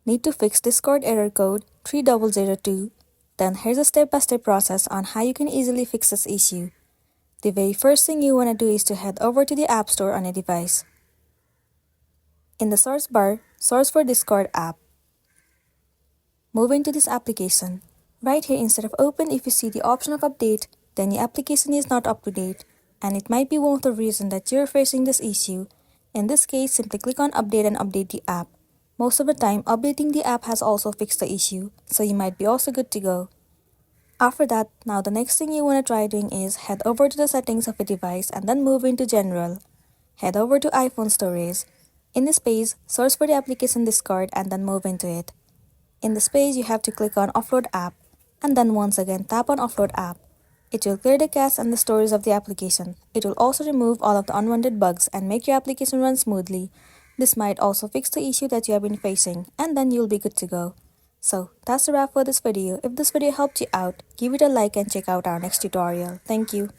Need to fix Discord error code 3002. Then here's a step-by-step process on how you can easily fix this issue. The very first thing you want to do is to head over to the App Store on a device. In the search bar, search for Discord app. Move into this application. Right here, instead of open, if you see the option of update, then your application is not up to date, and it might be one of the reasons that you're facing this issue. In this case, simply click on update and update the app. Most of the time, updating the app has also fixed the issue, so you might be also good to go. After that, now the next thing you want to try doing is head over to the settings of a device and then move into general. Head over to iPhone storage. In this page, search for the application Discord and then move into it. In this page, you have to click on Offload App, and then once again tap on Offload App. It will clear the cache and the storage of the application. It will also remove all of the unwanted bugs and make your application run smoothly. This might also fix the issue that you have been facing, and then you'll be good to go. So, that's a wrap for this video. If this video helped you out, give it a like and check out our next tutorial. Thank you.